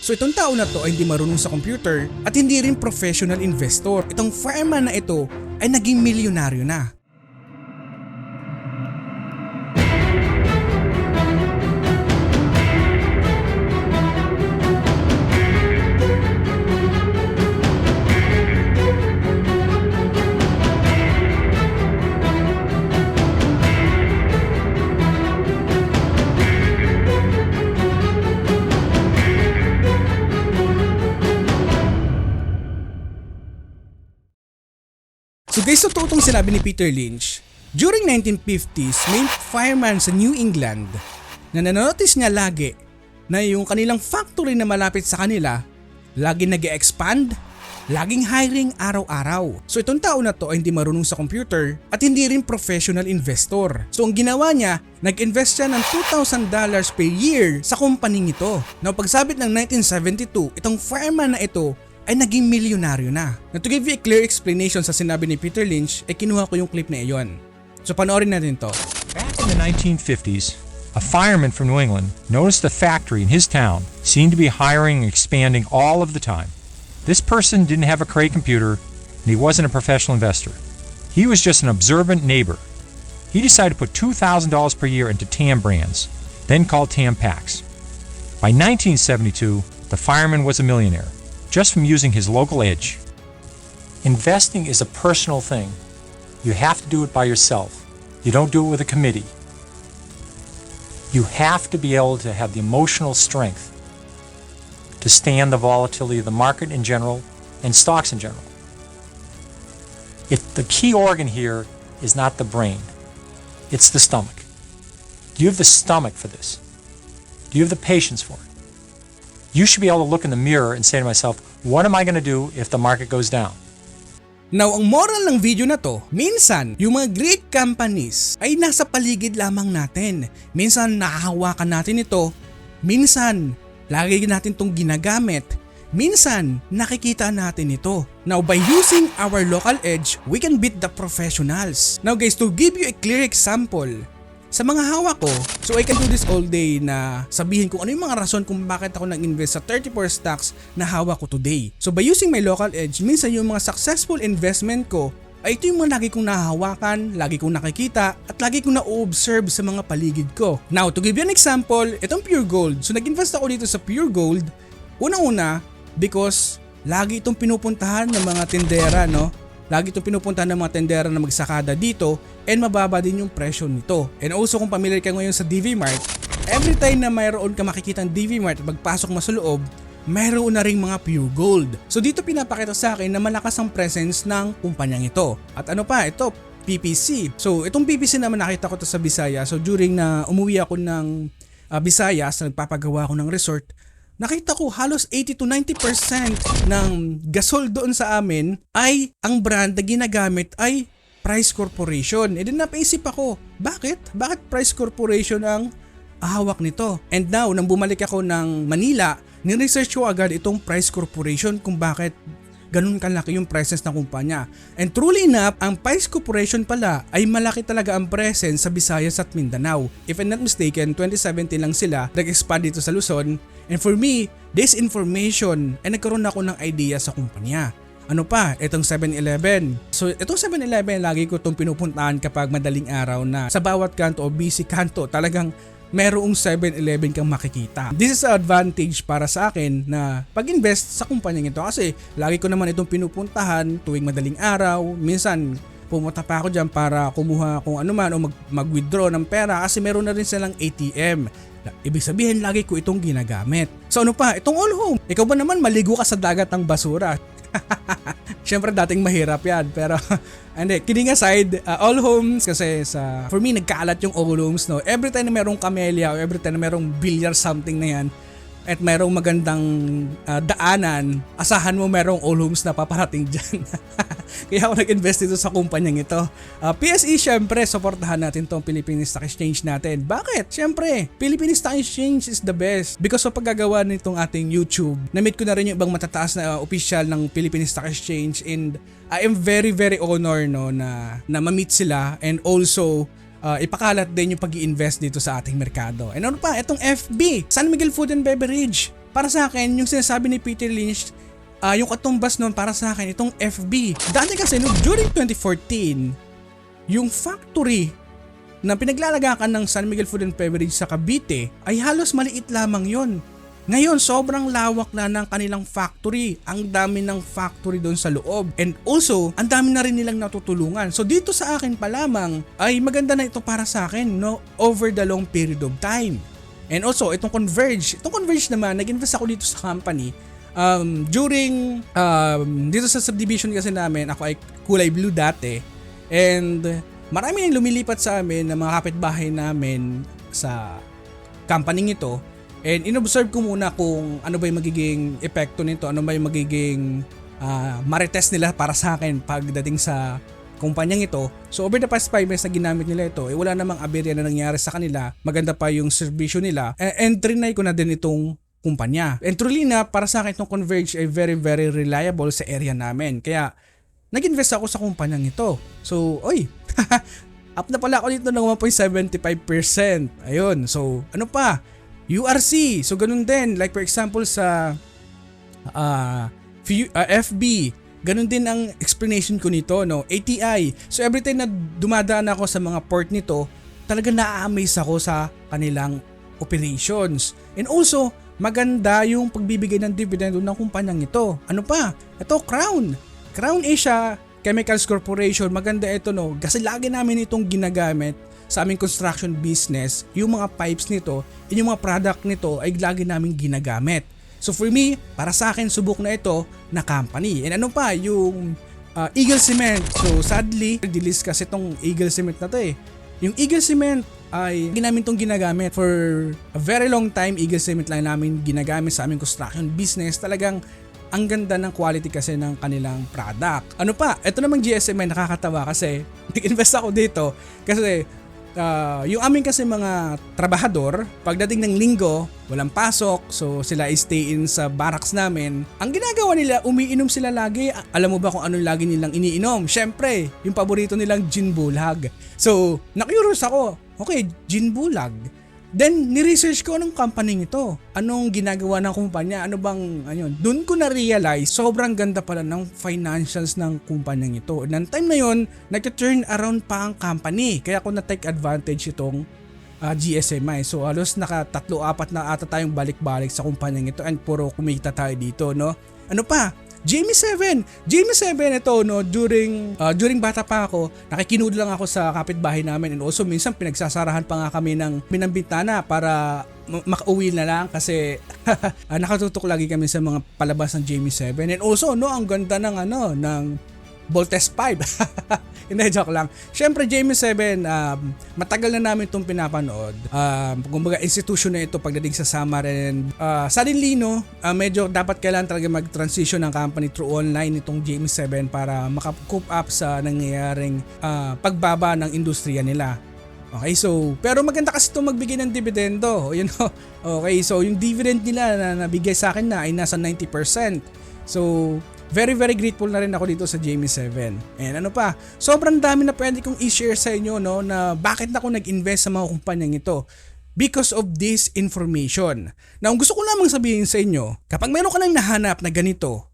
So itong tao na to ay hindi marunong sa computer at hindi rin professional investor. Itong fireman na ito ay naging milyonaryo na. So guys, totoo itong sinabi ni Peter Lynch. During 1950s, may fireman sa New England na nanonotice niya lagi na yung kanilang factory na malapit sa kanila laging nag-e-expand, laging hiring araw-araw. So itong tao na to ay hindi marunong sa computer at hindi rin professional investor. So ang ginawa niya, nag-invest siya ng $2,000 per year sa kumpaning ito. Now pagsabit ng 1972, itong fireman na ito ay naging milyonaryo na. Now to give you a clear explanation sa sinabi ni Peter Lynch, kinuha ko yung clip na iyon. So panoorin natin to. Back in the 1950s, a fireman from New England noticed a factory in his town seemed to be hiring and expanding all of the time. This person didn't have a Cray computer and he wasn't a professional investor. He was just an observant neighbor. He decided to put $2,000 per year into TAM brands, then called TAM packs. By 1972, the fireman was a millionaire, just from using his local edge. Investing is a personal thing. You have to do it by yourself. You don't do it with a committee. You have to be able to have the emotional strength to stand the volatility of the market in general and stocks in general. If the key organ here is not the brain, it's the stomach. Do you have the stomach for this? Do you have the patience for it? You should be able to look in the mirror and say to myself, what am I going to do if the market goes down? Now, ang moral ng video na to, minsan, yung mga great companies ay nasa paligid lamang natin. Minsan, nakahawakan natin ito. Minsan, lagi natin itong ginagamit. Minsan, nakikita natin ito. Now, by using our local edge, we can beat the professionals. Now guys, to give you a clear example, sa mga hawak ko, so I can do this all day na sabihin kung ano yung mga rason kung bakit ako nag-invest sa 34 stocks na hawak ko today. So by using my local edge, minsan yung mga successful investment ko ay ito yung mga lagi kong nahahawakan, lagi kong nakikita at lagi kong na-observe sa mga paligid ko. Now to give you an example, itong pure gold. So nag-invest ako dito sa pure gold. Unang-una because lagi itong pinupuntahan ng mga tindera, no? Lagi itong pinupuntahan ng mga tendera na magsakada dito and mababa din yung presyo nito. And also kung familiar ka ngayon sa DV Mart, every time na mayroon ka makikita ng DV Mart at magpasok mo sa loob, mayroon na ring mga pure gold. So dito pinapakita sa akin na malakas ang presence ng kumpanyang ito. At ano pa, ito, PPC. So itong PPC naman nakita ko to sa Visayas. So during na umuwi ako ng Visayas, nagpapagawa ako ng resort, nakita ko halos 80 to 90% ng gasol doon sa amin ay ang brand na ginagamit ay Price Corporation. E din napaisip ako, bakit? Bakit Price Corporation ang hawak nito? And now, nang bumalik ako ng Manila, ni-research ko agad itong Price Corporation kung bakit ganun kalaki yung presence ng kumpanya. And truly enough, ang Price Corporation pala ay malaki talaga ang presence sa Visayas at Mindanao. If I'm not mistaken, 2017 lang sila nag-expand dito sa Luzon. And for me, this information ay nagkaroon ako ng idea sa kumpanya. Ano pa? Itong 7-Eleven. So itong 7-Eleven, lagi ko itong pinupuntahan kapag madaling araw na sa bawat kanto o busy kanto, talagang merong 7-Eleven kang makikita. This is an advantage para sa akin na pag-invest sa kumpanyang ito kasi lagi ko naman itong pinupuntahan tuwing madaling araw. Minsan pumunta pa ako dyan para kumuha kung ano man o mag-withdraw ng pera kasi meron na rin silang ATM. Ibig sabihin lagi ko itong ginagamit. So ano pa? Itong all home. Ikaw ba naman maligo ka sa dagat ng basura? Siyempre dating mahirap yan pero hindi, kidding aside, all homes kasi for me nagkaalat yung all homes, no. Every time na merong camellia o every time na merong billiard something na yan at merong magandang daanan, asahan mo merong all homes na paparating dyan. Kaya ako nag-invest dito sa kumpanyang ito. PSE, syempre, supportahan natin tong Philippine Stock Exchange natin. Bakit? Syempre, Philippine Stock Exchange is the best. Because sa paggagawa nitong ating YouTube, na-meet ko na rin yung ibang matataas na official ng Philippine Stock Exchange and I am very very honored, no, na ma-meet sila and also ipakalat din yung pag-i-invest dito sa ating merkado. And ano pa, itong FB, San Miguel Food and Beverage. para sa akin, yung sinasabi ni Peter Lynch, yung katumbas nun para sa akin, itong FB. Dati kasi, during 2014, yung factory na pinaglalagakan ng San Miguel Food and Beverage sa Cavite ay halos maliit lamang yon. Ngayon, sobrang lawak na ng kanilang factory. Ang dami ng factory doon sa loob. And also, ang dami na rin nilang natutulungan. So dito sa akin pa lamang, ay maganda na ito para sa akin, no? Over the long period of time. And also, itong Converge naman, nag-invest ako dito sa company. During, dito sa subdivision kasi namin, ako ay kulay blue dati. And marami nang lumilipat sa amin na mga kapitbahay namin sa company ito. And inobserve ko muna kung ano ba yung magiging epekto nito, ano ba yung magiging marites nila para sa akin pagdating sa kumpanyang ito. So over the past 5 years na ginamit nila ito, wala namang aberya na nangyari sa kanila. Maganda pa yung serbisyo nila. And trinay ko na din itong kumpanya. And truly na, para sa akin itong Converge ay very very reliable sa area namin. Kaya nag-invest ako sa kumpanyang ito. So, up na pala ako dito ng 1.75%. Ayun, so ano pa? URC, so ganun din, like for example sa FB, ganun din ang explanation ko nito, no? ATI, so every time na dumadaan ako sa mga port nito, talaga na-amaze ako sa kanilang operations. And also, maganda yung pagbibigay ng dividend ng kumpanyang ito. Ano pa? Ito, Crown Asia Chemicals Corporation, maganda ito, no? Kasi lagi namin itong ginagamit sa aming construction business. Yung mga pipes nito, yung mga product nito ay lagi namin ginagamit. So for me, para sa akin, subok na ito na company. And ano pa, yung Eagle Cement. So sadly, delist kasi itong Eagle Cement na to eh. Yung Eagle Cement ay namin itong ginagamit for a very long time. Eagle Cement lang namin ginagamit sa aming construction business. Talagang ang ganda ng quality kasi ng kanilang product. Ano pa, ito namang GSM ay nakakatawa kasi nag-invest ako dito kasi yung amin kasi mga trabahador, pagdating ng linggo, walang pasok, so sila stay in sa barracks namin. Ang ginagawa nila, umiinom sila lagi. Alam mo ba kung ano lagi nilang iniinom? Syempre, yung paborito nilang gin bulag. So, na-curious ako, okay, gin bulag. Then, ni-research ko anong company ito. Anong ginagawa ng kumpanya? Ano bang, Doon ko na-realize, sobrang ganda pala ng financials ng kumpanyang ito. Nang time na yon, nag-turn around pa ang company. Kaya ako na-take advantage itong GSMI. So, halos naka 3-4 na ata tayong balik-balik sa kumpanyang ito and puro kumita tayo dito, no? Ano pa? Jamie 7 ito, no, during bata pa ako, nakikinood lang ako sa kapitbahay namin and also minsan pinagsasarahan pa nga kami ng bintana para makauwi na lang kasi nakatutok lagi kami sa mga palabas ng Jamie 7 and also no, ang ganda ng ng Voltes 5. Hindi, joke lang. Syempre, Jamie 7, matagal na namin itong pinapanood. Kumbaga, institution na ito pagdating sa summer and suddenly, no, medyo dapat kailangan talaga mag-transition ng company through online itong Jamie 7 para maka-cope up sa nangyayaring pagbaba ng industriya nila. Okay, so, pero maganda kasi itong magbigay ng dividendo. You know? Okay, so yung dividend nila na nabigay sa akin na ay nasa 90%. So, very very grateful na rin ako dito sa Jamie 7. And ano pa, sobrang dami na pwede kong i-share sa inyo, no, na bakit ako nag-invest sa mga kumpanyang ito. Because of this information. Now, gusto ko lamang sabihin sa inyo, kapag meron ka nang nahanap na ganito,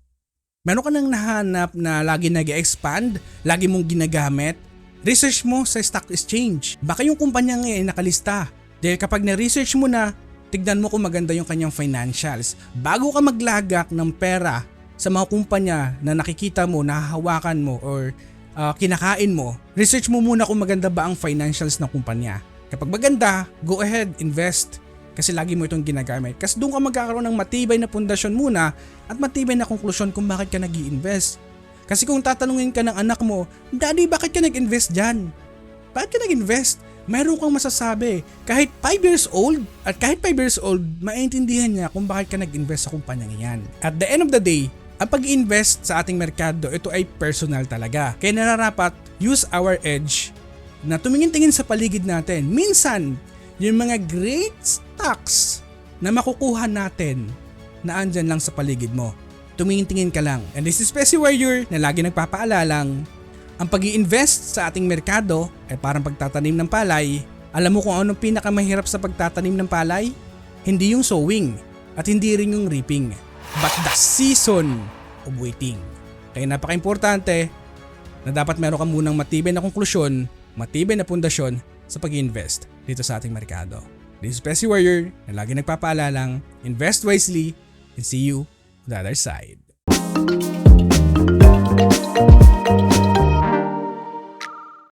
meron ka nang nahanap na lagi nag-expand, lagi mong ginagamit, research mo sa stock exchange. Baka yung kumpanya nga ay nakalista. Dahil kapag na-research mo na, tignan mo kung maganda yung kanyang financials. Bago ka maglagak ng pera sa mga kumpanya na nakikita mo, nahahawakan mo or kinakain mo, research mo muna kung maganda ba ang financials ng kumpanya. Kapag maganda, go ahead, invest kasi lagi mo itong ginagamit. Kasi doon ka magkakaroon ng matibay na pundasyon muna at matibay na konklusyon kung bakit ka nag-i-invest. Kasi kung tatanungin ka ng anak mo, Daddy, bakit ka nag-invest dyan? Bakit ka nag-invest? Mayroon kang masasabi. Kahit 5 years old, maintindihan niya kung bakit ka nag-invest sa kumpanyang yan. At the end of the day, ang pag-invest sa ating merkado, ito ay personal talaga. Kaya nararapat use our edge na tumingin-tingin sa paligid natin. Minsan, yung mga great stocks na makukuha natin na andyan lang sa paligid mo. Tumingin-tingin ka lang. And this is Specie Warrior na lagi nagpapaalalang, ang pag-i-invest sa ating merkado ay parang pagtatanim ng palay. Alam mo kung anong pinakamahirap sa pagtatanim ng palay? Hindi yung sowing. at hindi rin yung reaping, but the season of waiting. Kaya napaka-importante na dapat meron ka munang matibay na konklusyon, matibay na pundasyon sa pag-invest dito sa ating merkado. This is Pesky Warrior na lagi nagpapaalalang invest wisely and see you on the other side.